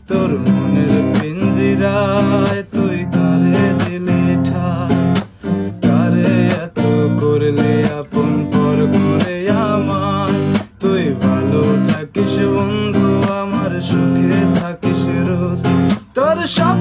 তোর মনের পিঞ্জিরায় তুই কারে দিলি ঠাই, কারে এত করলি আপন পর করে আমার। তুই ভালো থাকিস বন্ধু আমার, সুখে থাকিস রোজ, তোর সব